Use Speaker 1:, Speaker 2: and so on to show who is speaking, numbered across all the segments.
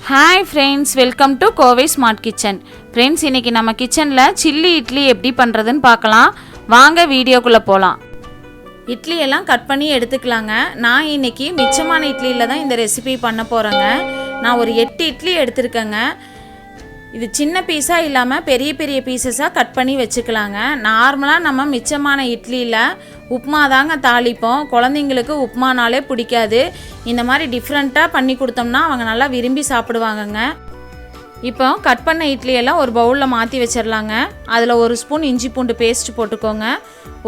Speaker 1: Hi friends welcome to कोवे smart kitchen. Friends इनकी நம்ம கிச்சன்ல சில்லி இட்லி எப்படி பண்றதுன்னு பார்க்கலாம் வாங்க வீடியோக்குள்ள போலாம்। இட்லி எல்லாம் கட் பண்ணி எடுத்துக்கலாங்க। நான் இன்னைக்கு மிச்சமான இட்லில தான் இந்த ரெசிபி பண்ண போறேங்க। நான் ஒரு 8 இட்லி எடுத்துர்க்கேங்க। இது சின்ன பீஸா இல்லாம பெரிய பெரிய பீசஸா கட் பண்ணி வெச்சுக்கலாங்க। நார்மலா நம்ம மிச்சமான இட்லில உப்புமா தாங்க தாளிப்போம்। குழந்தைங்களுக்கு உப்புமானாலே பிடிக்காது। இந்த மாதிரி டிஃபரண்டா பண்ணி கொடுத்தோம்னா அவங்க நல்லா விரும்பி சாப்பிடுவாங்கங்க। இப்போ கட் பண்ண இட்லி எல்லாம் ஒரு பவுல்ல மாத்தி வெச்சிரலாங்க। அதுல ஒரு ஸ்பூன் இஞ்சி பூண்டு பேஸ்ட் போட்டுக்கோங்க।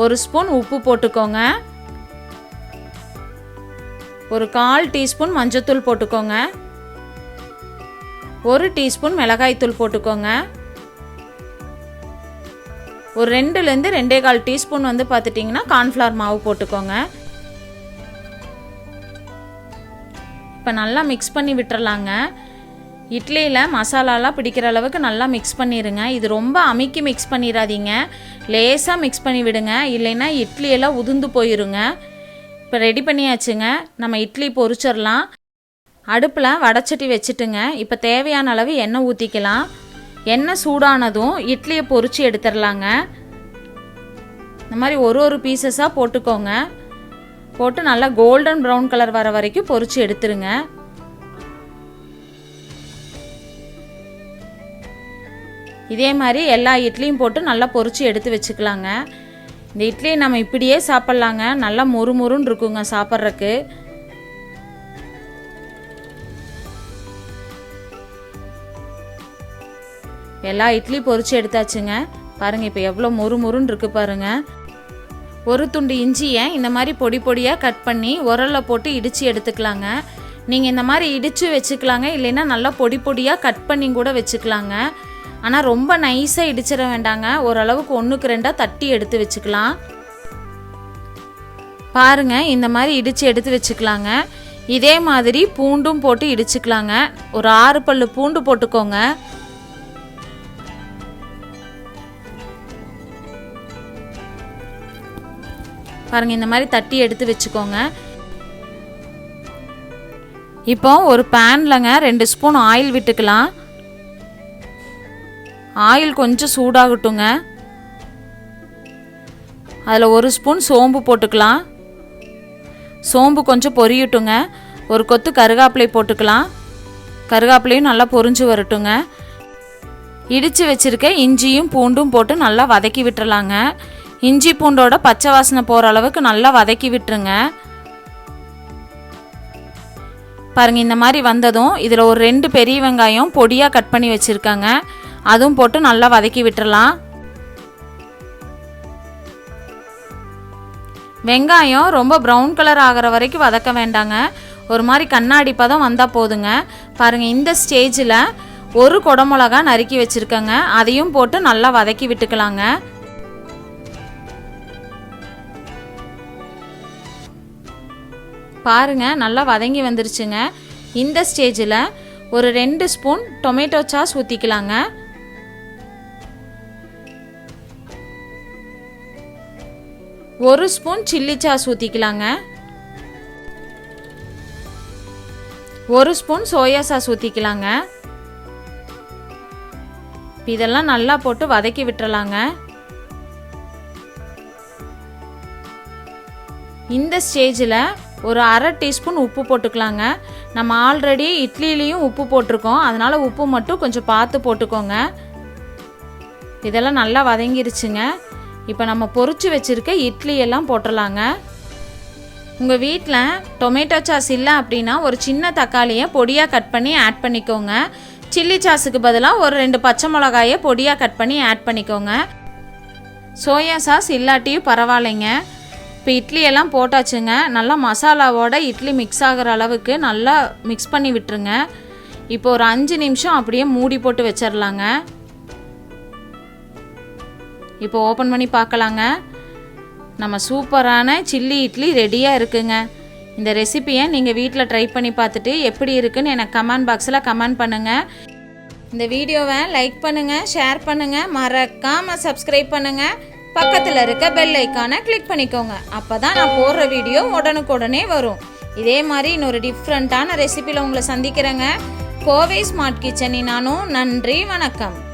Speaker 1: ஒரு ஸ்பூன் உப்பு போட்டுக்கோங்க। ஒரு 1/4 டீஸ்பூன் மஞ்சள் போட்டுக்கோங்க। ஒரு டீஸ்பூன் மிளகாய் தூள் போட்டுக்கோங்க। ஒரு 2 ல இருந்து 2 1/4 டீஸ்பூன் வந்து பாத்துட்டீங்கன்னா கார்ன்ஃப்ளவர் மாவு போட்டுக்கோங்க। இப்போ நல்லா மிக்ஸ் பண்ணி விட்டுறலாங்க। இட்லியில மசாலாலாம் பிடிக்கிற அளவுக்கு நல்லா மிக்ஸ் பண்ணிருங்க। இது ரொம்ப அமுக்கி மிக்ஸ் பண்ணிராதீங்க, லேசா மிக்ஸ் பண்ணி விடுங்க, இல்லைன்னா இட்லி எல்லாம் உதிர்ந்து போயிருங்க। இப்போ ரெடி பண்ணியாச்சுங்க, நம்ம இட்லி பொரிச்சிரலாம்। அடுப்புல வடச்சட்டி வெச்சிட்டுங்க। இப்போ தேவையான அளவு எண்ணெய் ஊத்திக்கலாம்। எண்ணெய் சூடானதும் இட்லியை பொரிச்சு எடுத்துறலாங்க। இந்த மாதிரி ஒரு பீசஸா போட்டுக்கோங்க। போட்டு நல்லா கோல்டன் பிரவுன் கலர் வர வரைக்கும் பொரிச்சு எடுத்துருங்க। இதே மாதிரி எல்லா இட்லியும் போட்டு நல்லா பொரிச்சு எடுத்து வெச்சுக்கலாங்க। இந்த இட்லியை நம்ம இப்படியே சாப்பிடலாங்க, நல்லா மொறுமொறுன்னு இருக்குங்க சாப்பிட்றதுக்கு। எல்லா இட்லி பொரிச்சு எடுத்தாச்சுங்க। பாருங்க இப்போ எவ்வளோ மொறுமொறுன்னு இருக்கு பாருங்க। ஒரு துண்டு இஞ்சியை இந்த மாதிரி பொடி பொடியாக கட் பண்ணி உரல்ல போட்டு இடித்து எடுத்துக்கலாங்க। நீங்கள் இந்த மாதிரி இடித்து வச்சுக்கலாங்க, இல்லைன்னா நல்லா பொடி பொடியாக கட் பண்ணி கூட வச்சுக்கலாங்க। ஆனால் ரொம்ப நைஸாக இடிச்சிட வேண்டாங்க, ஓரளவுக்கு 1க்கு 2 தட்டி எடுத்து வச்சுக்கலாம்। பாருங்க இந்த மாதிரி இடித்து எடுத்து வச்சுக்கலாங்க। இதே மாதிரி பூண்டும் போட்டு இடிச்சுக்கலாங்க। ஒரு 6 பல்லு பூண்டு போட்டுக்கோங்க। பாருங்க இந்த மாதிரி தட்டி எடுத்து வச்சுக்கோங்க। இப்போ ஒரு பேன்லங்க 2 ஸ்பூன் ஆயில் விட்டுக்கலாம்। ஆயில் கொஞ்சம் சூடாகட்டுங்க। அதில் 1 ஸ்பூன் சோம்பு போட்டுக்கலாம்। சோம்பு கொஞ்சம் பொரியட்டுங்க। ஒரு கொத்து கருகாப்பிலை போட்டுக்கலாம்। கருகாப்பிலையும் நல்லா பொரிஞ்சு வரட்டுங்க। இடித்து வச்சிருக்க இஞ்சியும் பூண்டும் போட்டு நல்லா வதக்கி விட்டுறலாங்க। இஞ்சி பூண்டோட பச்சை வாசனை போகிற அளவுக்கு நல்லா வதக்கி விட்டுருங்க। பாருங்க இந்த மாதிரி வந்ததும் இதில் ஒரு 2 பெரிய வெங்காயம் பொடியாக கட் பண்ணி வச்சுருக்காங்க, அதுவும் போட்டு நல்லா வதக்கி விட்டுறலாம்। வெங்காயம் ரொம்ப ப்ரௌன் கலர் ஆகிற வரைக்கும் வதக்க வேண்டாங்க, ஒரு மாதிரி கண்ணாடி பதம் வந்தால் போதுங்க। பாருங்கள் இந்த ஸ்டேஜில் ஒரு குடமிளகா நறுக்கி வச்சுருக்கேங்க, அதையும் போட்டு நல்லா வதக்கி விட்டுக்கலாங்க। பாருங்க நல்லா வதங்கி வந்துருச்சுங்க। இந்த ஸ்டேஜில் ஒரு 2 ஸ்பூன் டொமேட்டோ சாஸ் ஊற்றிக்கலாங்க। ஒரு ஸ்பூன் சில்லி சாஸ் ஊற்றிக்கலாங்க। 1 ஸ்பூன் சோயா சாஸ் ஊற்றிக்கலாங்க। இதெல்லாம் நல்லா போட்டு வதக்கி விட்டுறலாங்க। இந்த ஸ்டேஜில் ஒரு 1/2 டீஸ்பூன் உப்பு போட்டுக்கலாங்க। நம்ம ஆல்ரெடி இட்லிலையும் உப்பு போட்டிருக்கோம், அதனால் உப்பு மட்டும் கொஞ்சம் பார்த்து போட்டுக்கோங்க। இதெல்லாம் நல்லா வதங்கிருச்சுங்க। இப்போ நம்ம பொரிச்சு வச்சுருக்க இட்லி எல்லாம் போட்டுடலாங்க। உங்கள் வீட்டில் டொமேட்டோ சாஸ் இல்லை அப்படின்னா ஒரு சின்ன தக்காளியை பொடியாக கட் பண்ணி ஆட் பண்ணிக்கோங்க। சில்லி சாஸுக்கு பதிலாக ஒரு 2 பச்சை மிளகாயை பொடியாக கட் பண்ணி ஆட் பண்ணிக்கோங்க। சோயா சாஸ் இல்லாட்டியும் பரவாயில்லைங்க। இப்போ இட்லி எல்லாம் போட்டாச்சுங்க, நல்லா மசாலாவோட இட்லி மிக்ஸ் ஆகிற அளவுக்கு நல்லா மிக்ஸ் பண்ணி விட்டுருங்க। இப்போ ஒரு 5 நிமிஷம் அப்படியே மூடி போட்டு வச்சிடலாங்க। இப்போ ஓப்பன் பண்ணி பார்க்கலாங்க। நம்ம சூப்பரான சில்லி இட்லி ரெடியாக இருக்குங்க। இந்த ரெசிபியை நீங்கள் வீட்டில் ட்ரை பண்ணி பார்த்துட்டு எப்படி இருக்குன்னு எனக்கு கமெண்ட் பாக்ஸில் கமெண்ட் பண்ணுங்கள்। இந்த வீடியோவை லைக் பண்ணுங்கள், ஷேர் பண்ணுங்கள், மறக்காமல் சப்ஸ்கிரைப் பண்ணுங்கள்। பக்கத்தில் இருக்க பெல் ஐக்கானை கிளிக் பண்ணிக்கோங்க, அப்போ தான் நான் போடுற வீடியோ உடனுக்குடனே வரும்। இதே மாதிரி இன்னொரு டிஃப்ரெண்ட்டான ரெசிபியில் உங்களை சந்திக்கிறேங்க। கோவை ஸ்மார்ட் கிச்சனினானு நன்றி வணக்கம்.